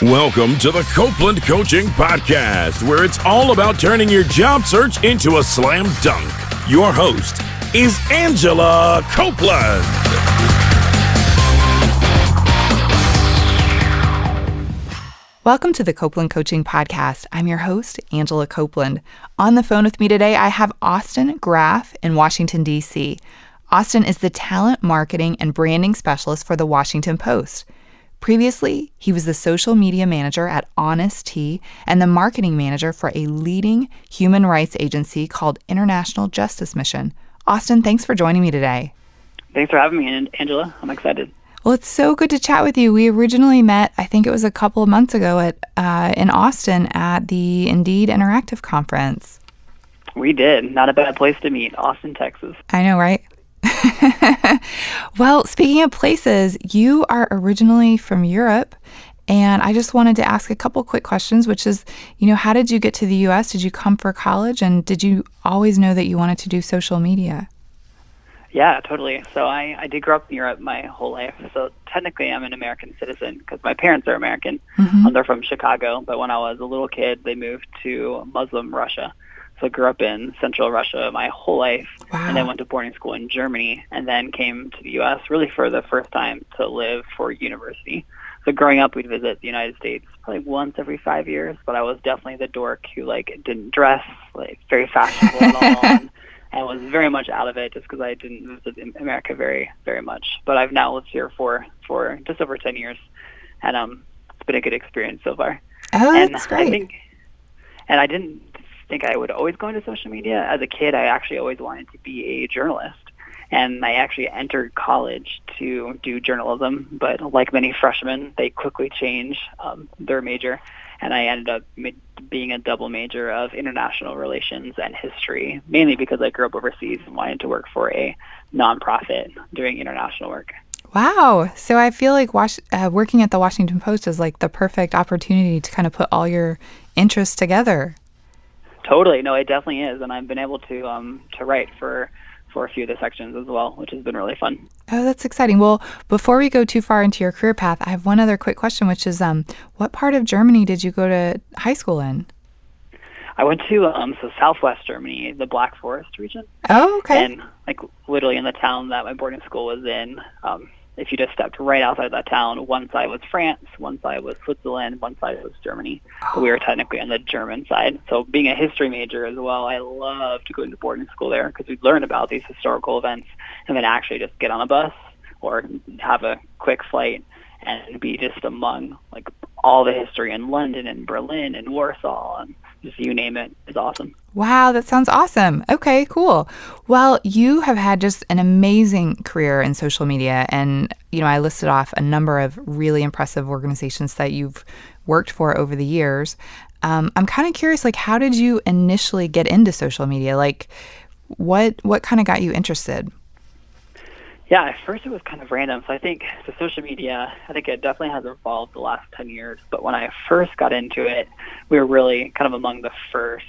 Welcome to the Copeland Coaching Podcast, where it's all about turning your job search into a slam dunk. Your host is Angela Copeland. Welcome to the Copeland Coaching Podcast. I'm your host, Angela Copeland. On the phone with me today, I have Austin Graff in Washington, D.C. Austin is the talent marketing and branding specialist for the Washington Post. Previously, he was the social media manager at Honest Tea and the marketing manager for a leading human rights agency called International Justice Mission. Austin, thanks for joining me today. Thanks for having me, Angela. I'm excited. Well, it's so good to chat with you. We originally met, I think it was a couple of months ago in Austin at the Indeed Interactive Conference. We did. Not a bad place to meet, Austin, Texas. I know, right? Well, speaking of places, you are originally from Europe, and I just wanted to ask a couple quick questions, which is, how did you get to the U.S.? Did you come for college, and did you always know that you wanted to do social media? Yeah, totally. So I did grow up in Europe my whole life. So technically I'm an American citizen because my parents are American. Mm-hmm. They're from Chicago, but when I was a little kid, they moved to Muslim Russia. So I grew up in central Russia my whole life. Wow. And then went to boarding school in Germany and then came to the U.S. really for the first time to live for university. So growing up, we'd visit the United States probably once every 5 years, but I was definitely the dork who didn't dress very fashionable at all. And was very much out of it just because I didn't visit America very, very much. But I've now lived here for just over 10 years, and it's been a good experience so far. Oh, that's great. I didn't think I would always go into social media. As a kid, I actually always wanted to be a journalist, and I actually entered college to do journalism. But like many freshmen, they quickly change their major, and I ended up being a double major of international relations and history, mainly because I grew up overseas and wanted to work for a nonprofit doing international work. Wow. So I feel like working at the Washington Post is like the perfect opportunity to kind of put all your interests together. Totally. No, it definitely is. And I've been able to write for a few of the sections as well, which has been really fun. Oh, that's exciting. Well, before we go too far into your career path, I have one other quick question, which is what part of Germany did you go to high school in? I went to Southwest Germany, the Black Forest region. Oh, okay. And literally in the town that my boarding school was in, if you just stepped right outside that town, one side was France, one side was Switzerland, one side was Germany. So we were technically on the German side. So being a history major as well, I loved going to boarding school there because we'd learn about these historical events and then actually just get on a bus or have a quick flight and be just among all the history in London and Berlin and Warsaw and just you name it. It's awesome. Wow, that sounds awesome. Okay, cool. Well, you have had just an amazing career in social media, and I listed off a number of really impressive organizations that you've worked for over the years. I'm kind of curious, how did you initially get into social media? What kind of got you interested? Yeah, at first it was kind of random. So I think the social media, it definitely has evolved the last 10 years. But when I first got into it, we were really kind of among the first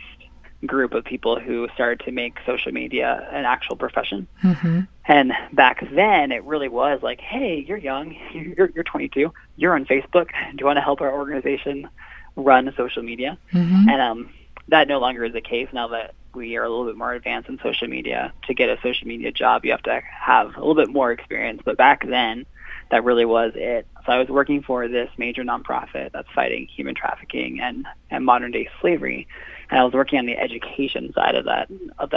group of people who started to make social media an actual profession. Mm-hmm. And back then, it really was hey, you're young, you're 22, you're on Facebook. Do you want to help our organization run social media? Mm-hmm. And that no longer is the case now that we are a little bit more advanced in social media. To get a social media job, you have to have a little bit more experience. But back then, that really was it. So I was working for this major nonprofit that's fighting human trafficking and modern-day slavery. And I was working on the education side of that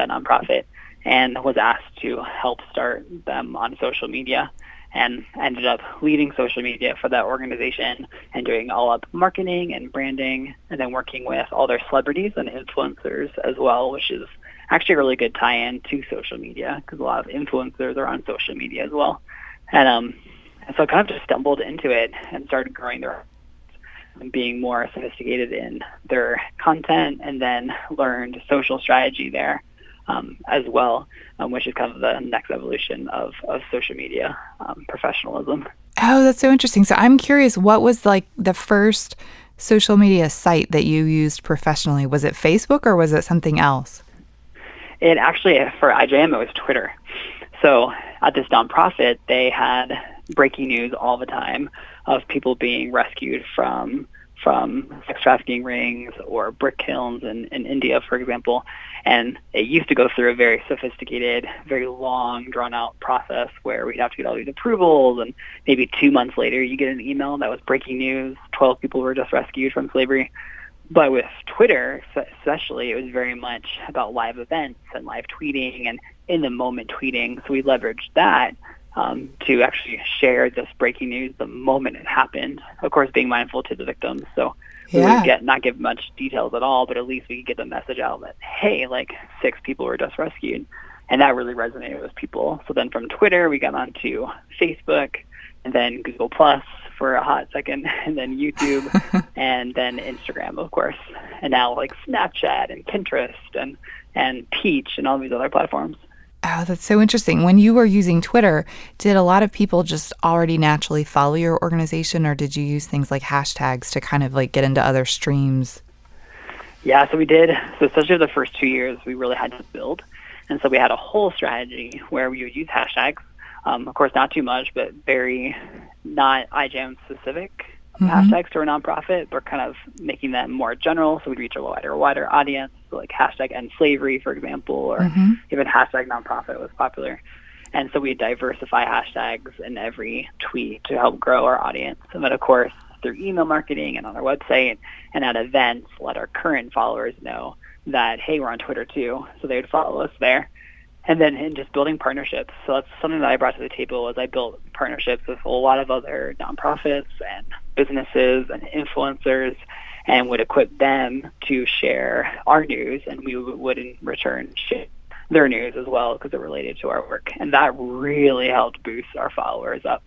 nonprofit and was asked to help start them on social media and ended up leading social media for that organization and doing all up marketing and branding and then working with all their celebrities and influencers as well, which is actually a really good tie-in to social media because a lot of influencers are on social media as well. And so I kind of just stumbled into it and started growing their and being more sophisticated in their content and then learned social strategy there as well, which is kind of the next evolution of social media professionalism. Oh, that's so interesting. So I'm curious, what was the first social media site that you used professionally? Was it Facebook or was it something else? It actually, for IJM, it was Twitter. So at this nonprofit, they had breaking news all the time of people being rescued from from sex trafficking rings or brick kilns in India, for example. And it used to go through a very sophisticated, very long, drawn-out process where we'd have to get all these approvals, and maybe 2 months later you get an email that was breaking news, 12 people were just rescued from slavery. But with Twitter, especially, it was very much about live events and live tweeting and in-the-moment tweeting. So we leveraged that to actually share this breaking news the moment it happened. Of course, being mindful to the victims. So we would not give much details at all, but at least we could get the message out that, hey, like 6 people were just rescued. And that really resonated with people. So then from Twitter, we got onto Facebook, and then Google Plus for a hot second, and then YouTube, and then Instagram, of course. And now like Snapchat and Pinterest and Peach and all these other platforms. Oh, that's so interesting. When you were using Twitter, did a lot of people just already naturally follow your organization, or did you use things like hashtags to kind of like get into other streams? Yeah, so we did. So especially the first 2 years, we really had to build. And so we had a whole strategy where we would use hashtags. Of course, not too much, but very not IJM specific hashtags to our nonprofit, but kind of making them more general so we'd reach a wider audience. So like hashtag end slavery, for example, or even hashtag nonprofit was popular. And so we diversify hashtags in every tweet to help grow our audience. And then, of course, through email marketing and on our website and at events, let our current followers know that, hey, we're on Twitter too. So they would follow us there. And then in just building partnerships. So that's something that I brought to the table was I built partnerships with a lot of other nonprofits and businesses and influencers, and would equip them to share our news, and we would in return share their news as well because it related to our work. And that really helped boost our followers up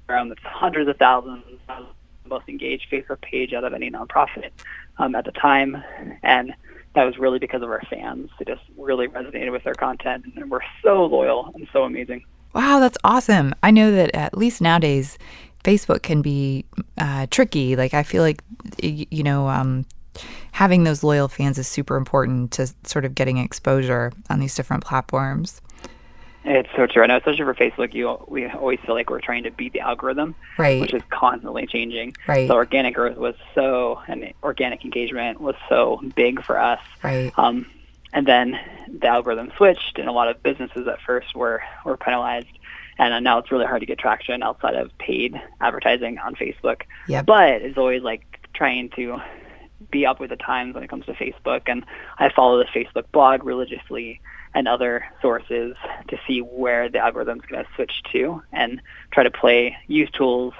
around the hundreds of thousands, the most engaged Facebook page out of any nonprofit at the time. And that was really because of our fans. They just really resonated with their content, and we're so loyal and so amazing. Wow, that's awesome. I know that at least nowadays, Facebook can be tricky. Like, I feel like, having those loyal fans is super important to sort of getting exposure on these different platforms. It's so true. I know, especially for Facebook, we always feel like we're trying to beat the algorithm, right, which is constantly changing. Right. So organic growth and organic engagement was so big for us. Right. And then the algorithm switched, and a lot of businesses at first were penalized. And now it's really hard to get traction outside of paid advertising on Facebook. Yep. But it's always like trying to be up with the times when it comes to Facebook. And I follow the Facebook blog religiously and other sources to see where the algorithm's going to switch to, and try to use tools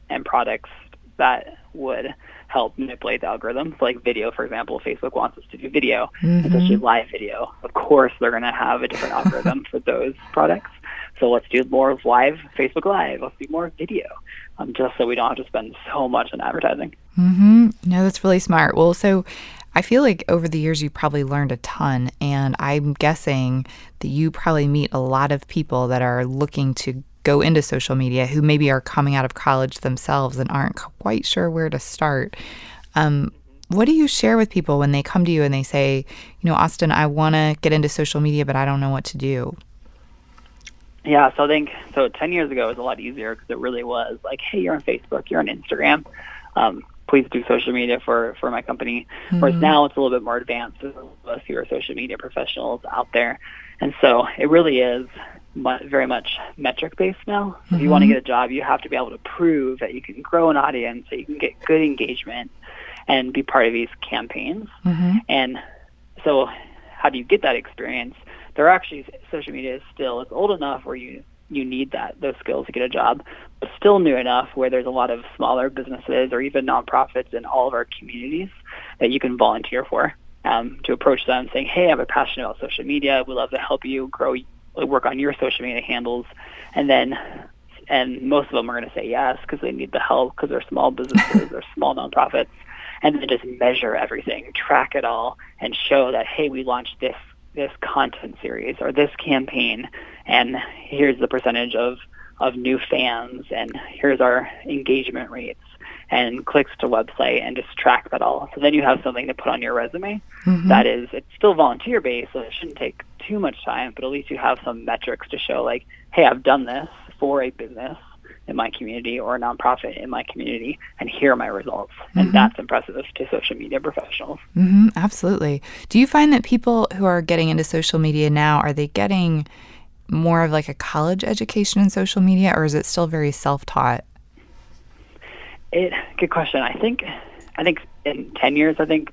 and products that would help manipulate the algorithm. So like video, for example, Facebook wants us to do video, especially live video. Of course, they're going to have a different algorithm for those products. So let's do more of live, Facebook Live. Let's do more video, just so we don't have to spend so much on advertising. No, that's really smart. Well, so I feel like over the years you probably learned a ton, and I'm guessing that you probably meet a lot of people that are looking to go into social media who maybe are coming out of college themselves and aren't quite sure where to start. What do you share with people when they come to you and they say, Austin, I want to get into social media, but I don't know what to do? Yeah, so I think 10 years ago it was a lot easier because it really was like, hey, you're on Facebook, you're on Instagram. Please do social media for my company. Whereas now it's a little bit more advanced. There's fewer social media professionals out there. And so it really is very much metric-based now. If you want to get a job, you have to be able to prove that you can grow an audience, that you can get good engagement and be part of these campaigns. And so how do you get that experience? There are actually, social media is still, it's old enough where you need those skills to get a job, but still new enough where there's a lot of smaller businesses or even nonprofits in all of our communities that you can volunteer for, to approach them saying, hey, I'm passionate about social media. We'd love to help you work on your social media handles. And most of them are going to say yes because they need the help because they're small businesses or small nonprofits. And then just measure everything, track it all, and show that, hey, we launched this content series or this campaign, and here's the percentage of new fans, and here's our engagement rates and clicks to website, and just track that all. So then you have something to put on your resume. That is, it's still volunteer based, so it shouldn't take too much time, but at least you have some metrics to show like, hey, I've done this for a business, in my community or a nonprofit in my community and here are my results. And that's impressive to social media professionals. Absolutely. Do you find that people who are getting into social media now, are they getting more of like a college education in social media, or is it still very self-taught? Good question. I think in 10 years, I think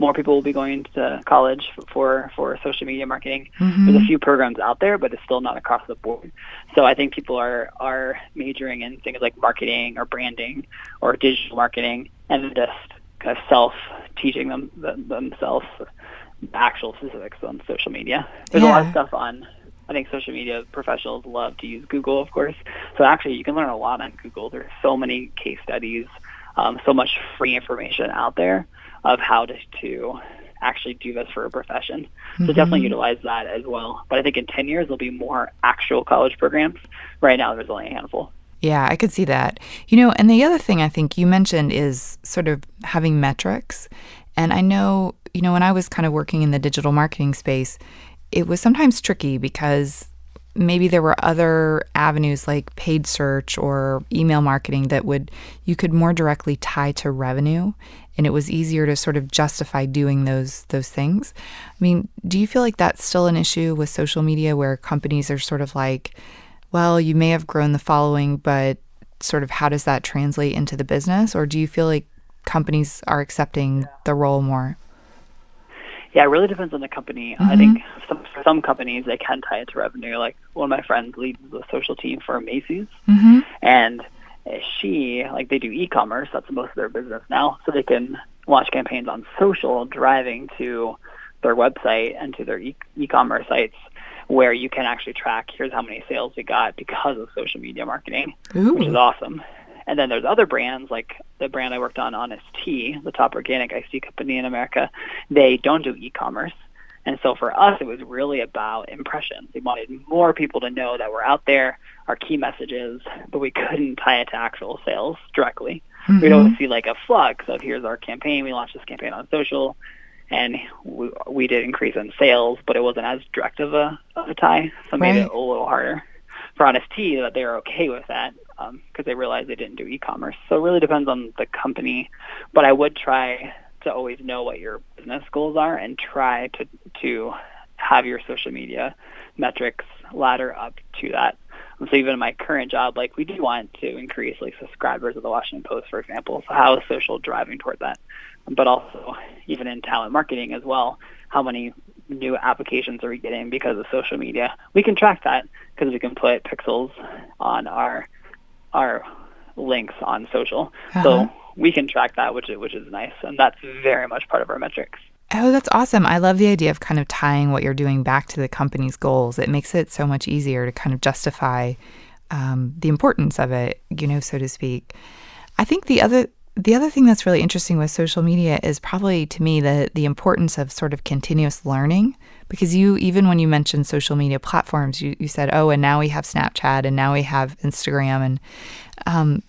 more people will be going to college for social media marketing. There's a few programs out there, but it's still not across the board. So I think people are majoring in things like marketing or branding or digital marketing and just kind of self-teaching themselves the actual specifics on social media. There's a lot of stuff I think social media professionals love to use Google, of course. So actually, you can learn a lot on Google. There's so many case studies, so much free information out there of how to actually do this for a profession. So definitely utilize that as well. But I think in 10 years, there'll be more actual college programs. Right now, there's only a handful. Yeah, I could see that. And the other thing I think you mentioned is sort of having metrics. And I know, when I was kind of working in the digital marketing space, it was sometimes tricky because maybe there were other avenues like paid search or email marketing that you could more directly tie to revenue, and it was easier to sort of justify doing those things. I mean, do you feel like that's still an issue with social media where companies are sort of like, well, you may have grown the following, but sort of how does that translate into the business? Or do you feel like companies are accepting the role more? Yeah, it really depends on the company. I think for some companies, they can tie it to revenue. Like one of my friends leads the social team for Macy's, and they do e-commerce. That's most of their business now. So they can launch campaigns on social, driving to their website and to their e-commerce sites where you can actually track, here's how many sales we got because of social media marketing, which is awesome. And then there's other brands, like the brand I worked on, Honest Tea, the top organic iced tea company in America. They don't do e-commerce. And so for us, it was really about impressions. We wanted more people to know that we're out there, our key messages, but we couldn't tie it to actual sales directly. We'd always see like a flux of here's our campaign. We launched this campaign on social, and we did increase in sales, but it wasn't as direct of a tie, so it made it a little harder for Honest Tea that they were okay with that because they realized they didn't do e-commerce. So it really depends on the company, but I would try to always know what your business goals are and try to have your social media metrics ladder up to that. And so even in my current job, like we do want to increase like subscribers of the Washington Post, for example. So how is social driving toward that? But also even in talent marketing as well, how many new applications are we getting because of social media? We can track that because we can put pixels on our links on social. So we can track that, which is nice. And that's very much part of our metrics. Oh, that's awesome. I love the idea of kind of tying what you're doing back to the company's goals. It makes it so much easier to kind of justify the importance of it, so to speak. I think the other thing that's really interesting with social media is probably, to me, the importance of sort of continuous learning, because even when you mentioned social media platforms, you said, oh, and now we have Snapchat and now we have Instagram. And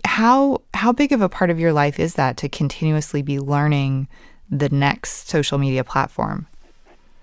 how big of a part of your life is that to continuously be learning the next social media platform?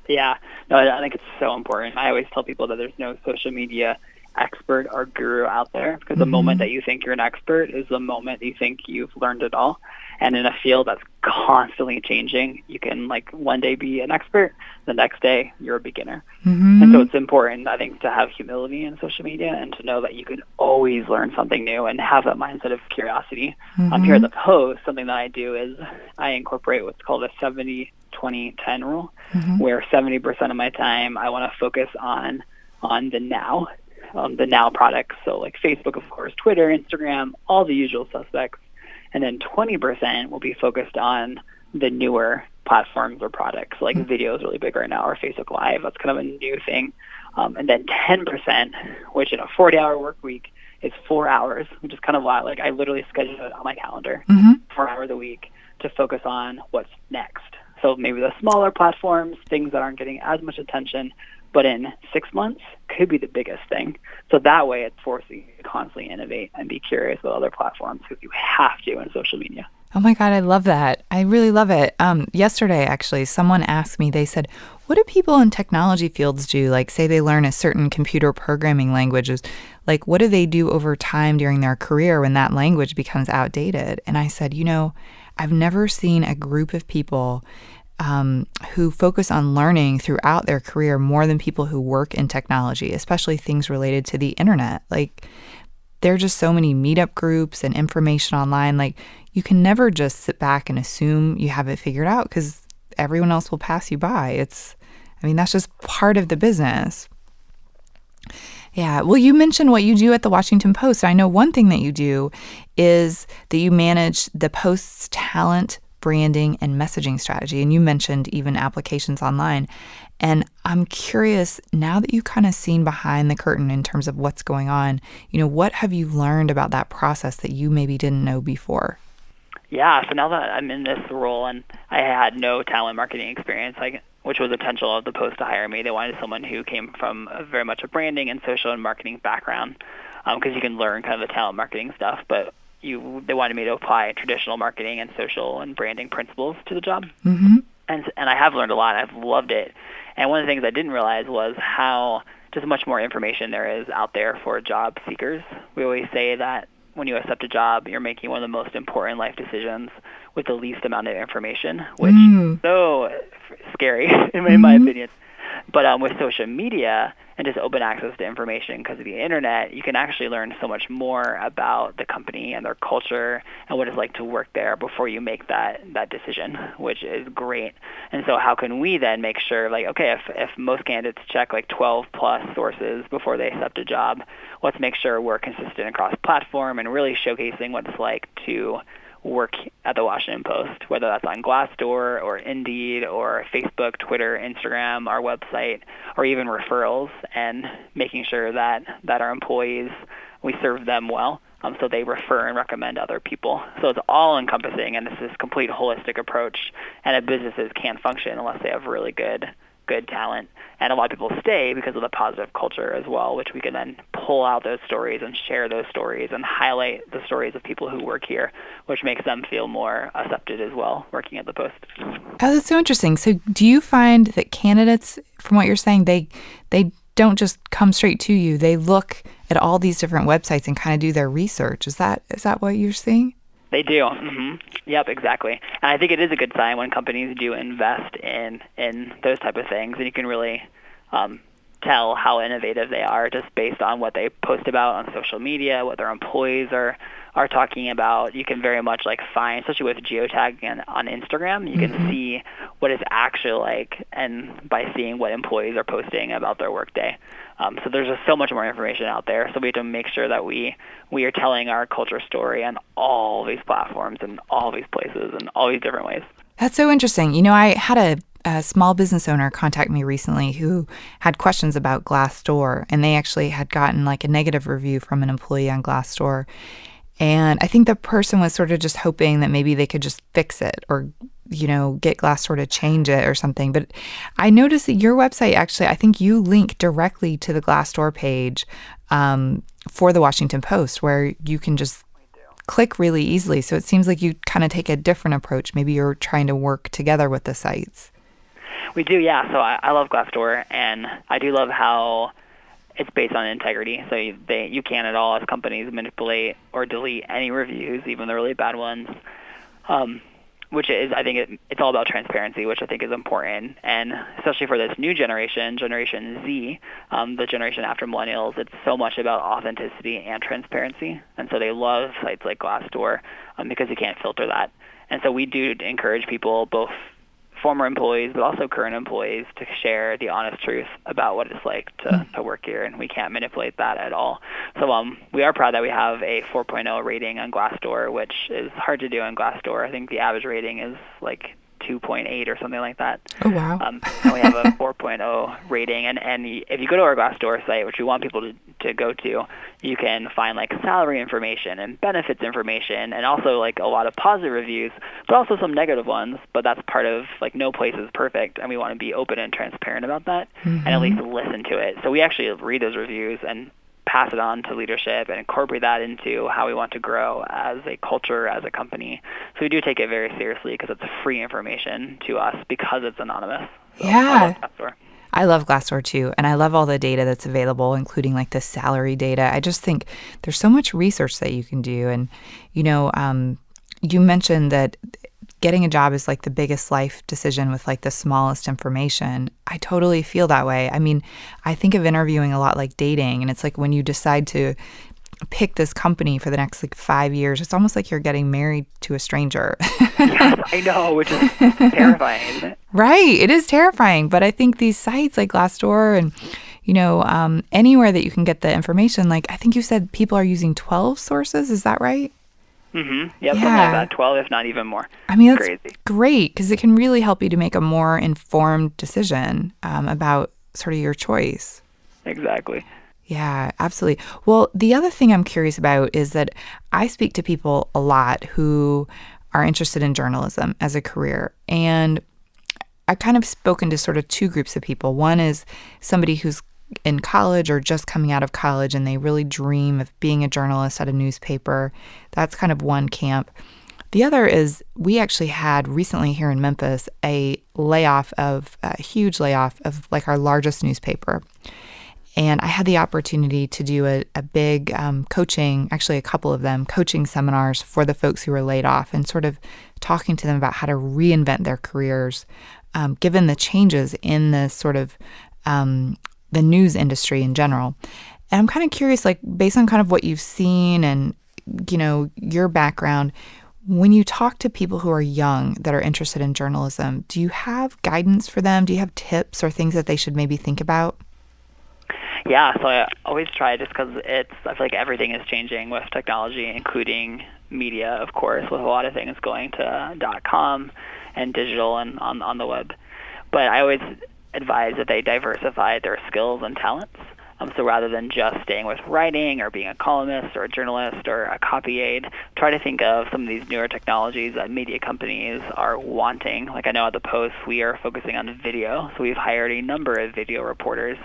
Yeah, no, I think it's so important. I always tell people that there's no social media expert or guru out there, because the moment that you think you're an expert is the moment you think you've learned it all. And in a field that's constantly changing, you can like one day be an expert, the next day you're a beginner. And so it's important, I think, to have humility in social media and to know that you can always learn something new and have that mindset of curiosity. Here at the Post, something that I do is I incorporate what's called a 70-20-10 rule, where 70% of my time I want to focus on the now. The now products, so like Facebook, of course, Twitter, Instagram, all the usual suspects. And then 20% will be focused on the newer platforms or products, like video is really big right now, or Facebook Live. That's kind of a new thing. And then 10%, which in a 40-hour work week is 4 hours, which is kind of wild. Like I literally schedule it on my calendar, 4 hours a week to focus on what's next. So maybe the smaller platforms, things that aren't getting as much attention, but in 6 months could be the biggest thing. So that way it's forcing you to constantly innovate and be curious about other platforms, because you have to in social media. Oh my God, I love that. I really love it. Yesterday, actually, someone asked me, they said, what do people in technology fields do? Like, say they learn a certain computer programming languages, like, what do they do over time during their career when that language becomes outdated? And I said, I've never seen a group of people who focus on learning throughout their career more than people who work in technology, especially things related to the internet. Like, there are just so many meetup groups and information online. Like, you can never just sit back and assume you have it figured out because everyone else will pass you by. That's just part of the business. Yeah. Well, you mentioned what you do at the Washington Post. I know one thing that you do is that you manage the Post's talent, branding, and messaging strategy. And you mentioned even applications online. And I'm curious, now that you've kind of seen behind the curtain in terms of what's going on, what have you learned about that process that you maybe didn't know before? Yeah, so now that I'm in this role and I had no talent marketing experience, which was intentional of the Post to hire me, they wanted someone who came from very much a branding and social and marketing background, because you can learn kind of the talent marketing stuff, but they wanted me to apply traditional marketing and social and branding principles to the job. Mm-hmm. And I have learned a lot. I've loved it. And one of the things I didn't realize was how just much more information there is out there for job seekers. We always say that when you accept a job, you're making one of the most important life decisions with the least amount of information, which is so scary in my opinion. But with social media and just open access to information because of the internet, you can actually learn so much more about the company and their culture and what it's like to work there before you make that decision, which is great. And so how can we then make sure, if most candidates check 12 plus sources before they accept a job, let's make sure we're consistent across platform and really showcasing what it's like to work at the Washington Post, whether that's on Glassdoor or Indeed or Facebook, Twitter, Instagram, our website, or even referrals, and making sure that our employees, we serve them well, so they refer and recommend other people. So it's all encompassing, and it's this complete holistic approach, and businesses can't function unless they have really good talent. And a lot of people stay because of the positive culture as well, which we can then pull out those stories and share those stories and highlight the stories of people who work here, which makes them feel more accepted as well working at the Post. Oh, that's so interesting. So do you find that candidates, from what you're saying, they don't just come straight to you, they look at all these different websites and kind of do their research? Is that what you're seeing? They do. Mm-hmm. Yep, exactly. And I think it is a good sign when companies do invest in those type of things, and you can really tell how innovative they are just based on what they post about on social media, what their employees are talking about. You can very much find, especially with geotagging on Instagram, you can see what it's actually like, and by seeing what employees are posting about their workday. So there's just so much more information out there. So we have to make sure that we are telling our culture story on all these platforms and all these places and all these different ways. That's so interesting. I had a small business owner contact me recently who had questions about Glassdoor, and they actually had gotten a negative review from an employee on Glassdoor. And I think the person was sort of just hoping that maybe they could just fix it or, get Glassdoor to change it or something. But I noticed that your website actually, I think you link directly to the Glassdoor page for the Washington Post, where you can just click really easily. So it seems like you kind of take a different approach. Maybe you're trying to work together with the sites. We do, yeah. So I love Glassdoor, and I do love how it's based on integrity. So you can't at all, as companies, manipulate or delete any reviews, even the really bad ones, which is, I think it's all about transparency, which I think is important. And especially for this new generation, Generation Z, the generation after millennials, it's so much about authenticity and transparency. And so they love sites like Glassdoor because you can't filter that. And so we do encourage people, both former employees but also current employees, to share the honest truth about what it's like to work here, and we can't manipulate that at all. So we are proud that we have a 4.0 rating on Glassdoor, which is hard to do on Glassdoor. I think the average rating is 2.8 or something like that. Oh, wow. And we have a 4.0 rating. And if you go to our Glassdoor site, which we want people to go to, you can find salary information and benefits information, and also a lot of positive reviews, but also some negative ones. But that's part of no place is perfect, and we want to be open and transparent about that, and at least listen to it. So we actually read those reviews, and pass it on to leadership and incorporate that into how we want to grow as a culture, as a company. So we do take it very seriously because it's free information to us because it's anonymous. So Yeah. I love Glassdoor too. And I love all the data that's available, including like the salary data. I just think there's so much research that you can do. And, you mentioned that getting a job is like the biggest life decision with like the smallest information. I totally feel that way. I mean, I think of interviewing a lot like dating, and it's like when you decide to pick this company for the next like 5 years, it's almost like you're getting married to a stranger. Yes, I know, which is terrifying, isn't it? Right. It is terrifying. But I think these sites like Glassdoor and, anywhere that you can get the information, like I think you said people are using 12 sources. Is that right? Mm-hmm. Yep, something like that, 12, if not even more. I mean, that's crazy. Great, because it can really help you to make a more informed decision about sort of your choice. Exactly. Yeah, absolutely. Well, the other thing I'm curious about is that I speak to people a lot who are interested in journalism as a career. And I've kind of spoken to sort of two groups of people. One is somebody who's in college or just coming out of college, and they really dream of being a journalist at a newspaper. That's kind of one camp. The other is we actually had recently here in Memphis a huge layoff of like our largest newspaper. And I had the opportunity to do a big coaching, actually a couple of them, coaching seminars for the folks who were laid off and sort of talking to them about how to reinvent their careers, given the changes in the sort of the news industry in general. And I'm kind of curious, like based on kind of what you've seen and, your background, when you talk to people who are young that are interested in journalism, do you have guidance for them? Do you have tips or things that they should maybe think about? Yeah, so I always try just because I feel like everything is changing with technology, including media, of course, with a lot of things going to .com and digital and on the web. But I always advise that they diversify their skills and talents. So rather than just staying with writing or being a columnist or a journalist or a copy aide, try to think of some of these newer technologies that media companies are wanting. Like I know at the Post, we are focusing on video. So we've hired a number of video reporters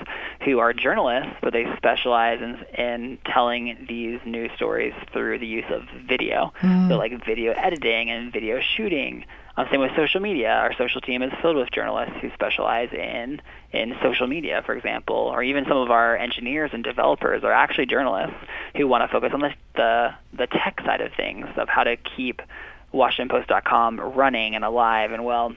who are journalists, but they specialize in telling these news stories through the use of video. So like video editing and video shooting. Same with social media. Our social team is filled with journalists who specialize in social media, for example, or even some of our engineers and developers are actually journalists who want to focus on the tech side of things, of how to keep WashingtonPost.com running and alive and well.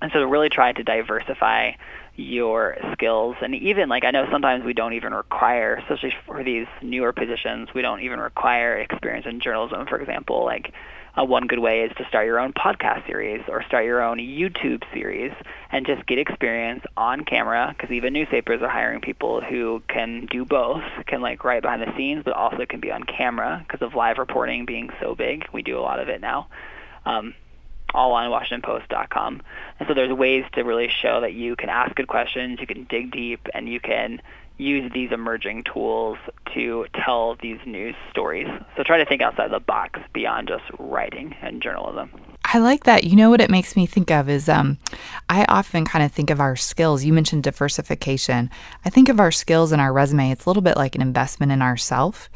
And so really try to diversify your skills. And even like I know sometimes we don't even require, especially for these newer positions, we don't even require experience in journalism, for example. Like one good way is to start your own podcast series or start your own YouTube series and just get experience on camera, because even newspapers are hiring people who can do both, can like write behind the scenes, but also can be on camera because of live reporting being so big. We do a lot of it now. All on WashingtonPost.com. And so there's ways to really show that you can ask good questions, you can dig deep, and you can use these emerging tools to tell these news stories. So try to think outside the box beyond just writing and journalism. I like that. You know what it makes me think of is I often kind of think of our skills. You mentioned diversification. I think of our skills in our resume. It's a little bit like an investment in ourselves.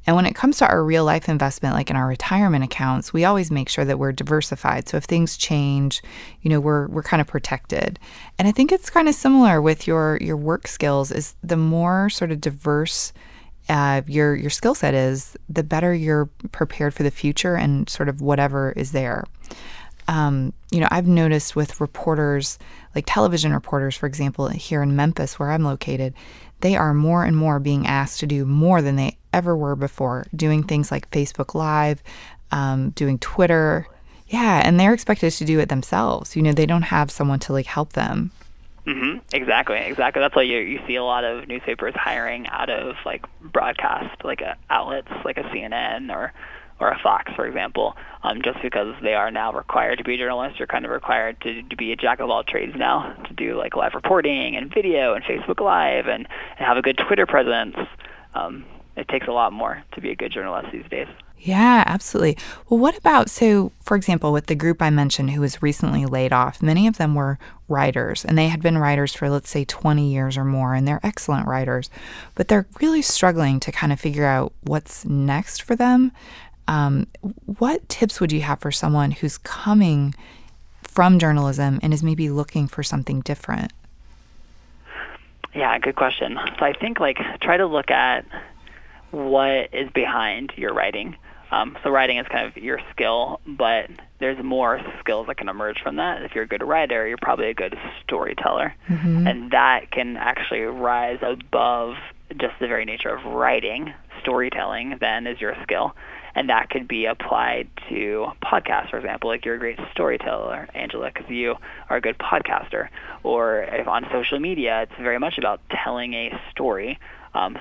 And when it comes to our real life investment, like in our retirement accounts, we always make sure that we're diversified. So if things change, we're kind of protected. And I think it's kind of similar with your work skills. Is the more sort of diverse your skill set is, the better you're prepared for the future and sort of whatever is there. I've noticed with reporters, like television reporters, for example, here in Memphis, where I'm located, they are more and more being asked to do more than they ever were before, doing things like Facebook Live, doing Twitter. Yeah, and they're expected to do it themselves. They don't have someone to like help them. Mm-hmm. Exactly. That's why you see a lot of newspapers hiring out of like broadcast, like outlets like a CNN or a Fox, for example, just because they are now required to be journalists. You're kind of required to be a jack of all trades now, to do like live reporting and video and Facebook Live and have a good Twitter presence. It takes a lot more to be a good journalist these days. Yeah, absolutely. Well, what about, so for example, with the group I mentioned who was recently laid off, many of them were writers and they had been writers for, let's say, 20 years or more, and they're excellent writers, but they're really struggling to kind of figure out what's next for them. Um, what tips would you have for someone who's coming from journalism and is maybe looking for something different? Yeah, good question. So I think try to look at what is behind your writing. So writing is kind of your skill, but there's more skills that can emerge from that. If you're a good writer, you're probably a good storyteller. And that can actually rise above just the very nature of writing. Storytelling then is your skill. And that could be applied to podcasts, for example. Like, you're a great storyteller, Angela, because you are a good podcaster. Or if on social media, it's very much about telling a story.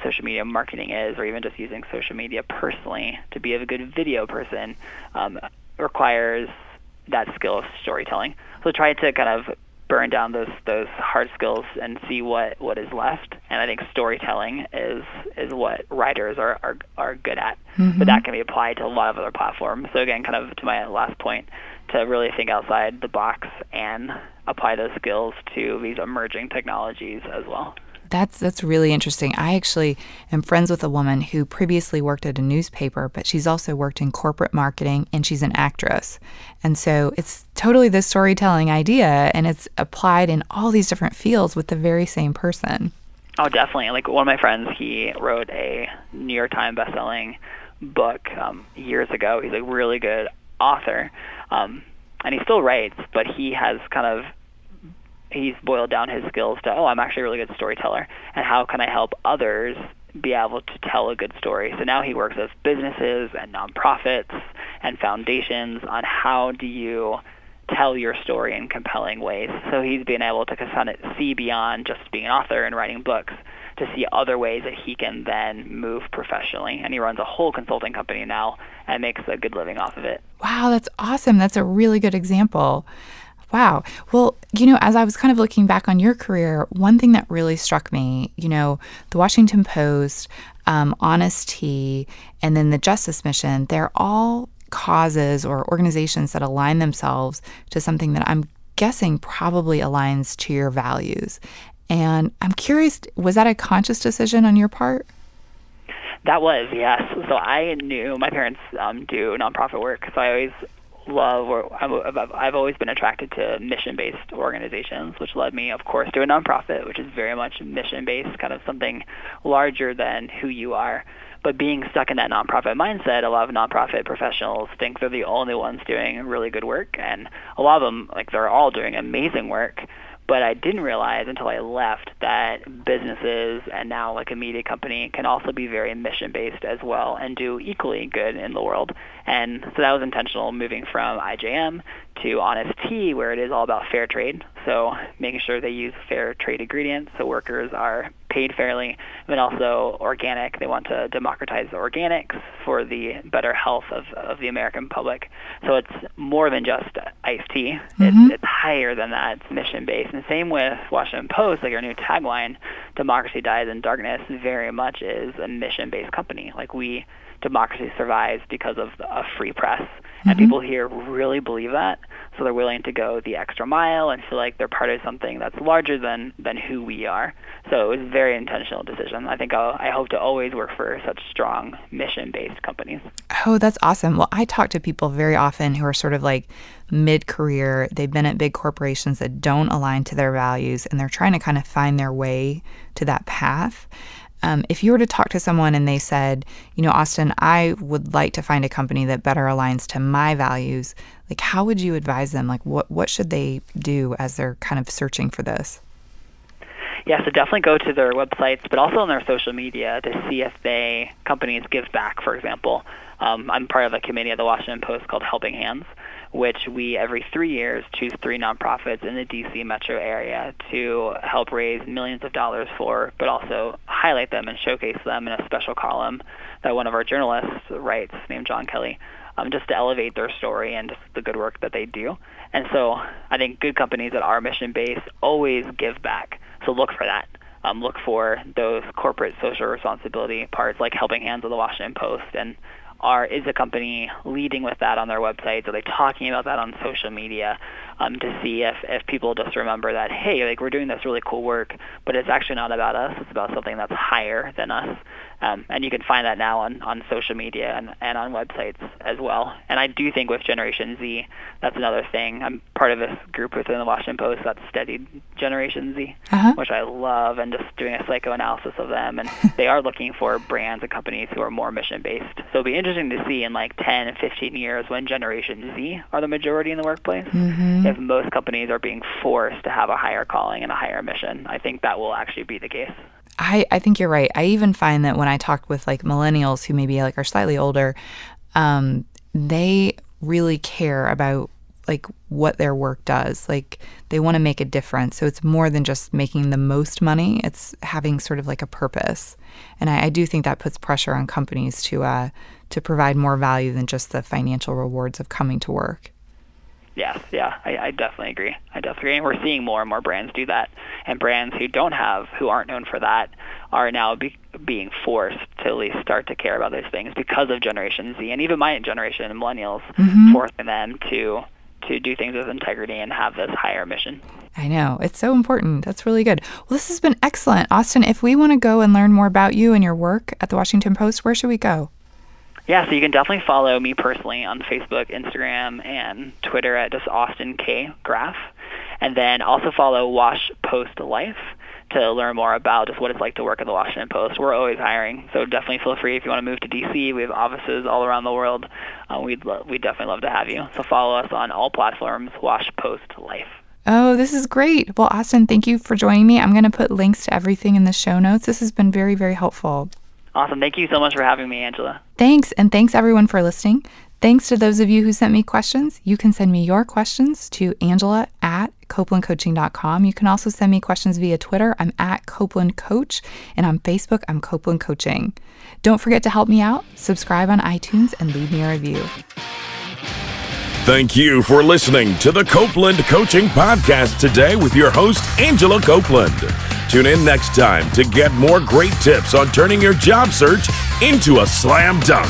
Social media marketing is, or even just using social media personally to be a good video person, requires that skill of storytelling. So try to kind of burn down those hard skills and see what is left. And I think storytelling is what writers are good at. But that can be applied to a lot of other platforms. So again, kind of to my last point, to really think outside the box and apply those skills to these emerging technologies as well. That's really interesting. I actually am friends with a woman who previously worked at a newspaper, but she's also worked in corporate marketing, and she's an actress. And so it's totally this storytelling idea, and it's applied in all these different fields with the very same person. Oh, definitely. Like, one of my friends, he wrote a New York Times bestselling book years ago. He's a really good author, and he still writes, but he's boiled down his skills to, I'm actually a really good storyteller, and how can I help others be able to tell a good story? So now he works with businesses and nonprofits and foundations on how do you tell your story in compelling ways. So he's been able to kind of see beyond just being an author and writing books to see other ways that he can then move professionally. And he runs a whole consulting company now and makes a good living off of it. Wow, that's awesome. That's a really good example. Wow. Well, as I was kind of looking back on your career, one thing that really struck me, the Washington Post, Honest Tea, and then the Justice Mission, they're all causes or organizations that align themselves to something that I'm guessing probably aligns to your values. And I'm curious, was that a conscious decision on your part? That was, yes. So I knew my parents do nonprofit work, so I always I've always been attracted to mission-based organizations, which led me, of course, to a nonprofit, which is very much mission-based, kind of something larger than who you are. But being stuck in that nonprofit mindset, a lot of nonprofit professionals think they're the only ones doing really good work, and a lot of them, they're all doing amazing work. But I didn't realize until I left that businesses and now a media company can also be very mission-based as well and do equally good in the world. And so that was intentional, moving from IJM to Honest Tea, where it is all about fair trade. So making sure they use fair trade ingredients so workers are paid fairly, but also organic. They want to democratize the organics for the better health of the American public. So it's more than just iced tea. It's higher than that. It's mission-based. And same with Washington Post, our new tagline, Democracy Dies in Darkness, very much is a mission-based company. Democracy survives because of a free press. And people here really believe that, so they're willing to go the extra mile and feel like they're part of something that's larger than who we are. So it was a very intentional decision. I hope to always work for such strong mission-based companies. Oh, that's awesome. Well, I talk to people very often who are sort of mid-career. They've been at big corporations that don't align to their values, and they're trying to kind of find their way to that path. If you were to talk to someone and they said, Austin, I would like to find a company that better aligns to my values, how would you advise them? What should they do as they're kind of searching for this? Yeah, so definitely go to their websites, but also on their social media to see if companies give back, for example. I'm part of a committee at the Washington Post called Helping Hands, which we every 3 years choose 3 nonprofits in the D.C. metro area to help raise millions of dollars for, but also highlight them and showcase them in a special column that one of our journalists writes, named John Kelly, just to elevate their story and just the good work that they do. And so I think good companies that are mission-based always give back. So look for that. Look for those corporate social responsibility parts, like Helping Hands of the Washington Post, and is a company leading with that on their websites? Are they talking about that on social media to see if people just remember that, hey, like we're doing this really cool work, but it's actually not about us. It's about something that's higher than us. And you can find that now on social media and on websites as well. And I do think with Generation Z, that's another thing. I'm part of this group within the Washington Post that's studied Generation Z, which I love, and just doing a psychoanalysis of them. And they are looking for brands and companies who are more mission-based. So it'll be interesting to see in like 10 and 15 years when Generation Z are the majority in the workplace, if most companies are being forced to have a higher calling and a higher mission. I think that will actually be the case. I think you're right. I even find that when I talk with like millennials who maybe like are slightly older, they really care about like what their work does. Like they want to make a difference. So it's more than just making the most money. It's having sort of like a purpose. And I do think that puts pressure on companies to provide more value than just the financial rewards of coming to work. Yes, yeah, I definitely agree. And we're seeing more and more brands do that. And brands who aren't known for that are now being forced to at least start to care about those things because of Generation Z and even my generation and millennials, forcing them to do things with integrity and have this higher mission. I know. It's so important. That's really good. Well, this has been excellent. Austin, if we want to go and learn more about you and your work at the Washington Post, where should we go? Yeah, so you can definitely follow me personally on Facebook, Instagram, and Twitter at just Austin K. Graff. And then also follow Wash Post Life to learn more about just what it's like to work at the Washington Post. We're always hiring, so definitely feel free if you want to move to D.C. We have offices all around the world. We'd definitely love to have you. So follow us on all platforms, Wash Post Life. Oh, this is great. Well, Austin, thank you for joining me. I'm going to put links to everything in the show notes. This has been very, very helpful. Awesome. Thank you so much for having me, Angela. Thanks, and thanks everyone for listening. Thanks to those of you who sent me questions. You can send me your questions to angela@copelandcoaching.com. You can also send me questions via Twitter. I'm at Copeland Coach, and on Facebook, I'm Copeland Coaching. Don't forget to help me out, subscribe on iTunes, and leave me a review. Thank you for listening to the Copeland Coaching Podcast today with your host, Angela Copeland. Tune in next time to get more great tips on turning your job search into a slam dunk.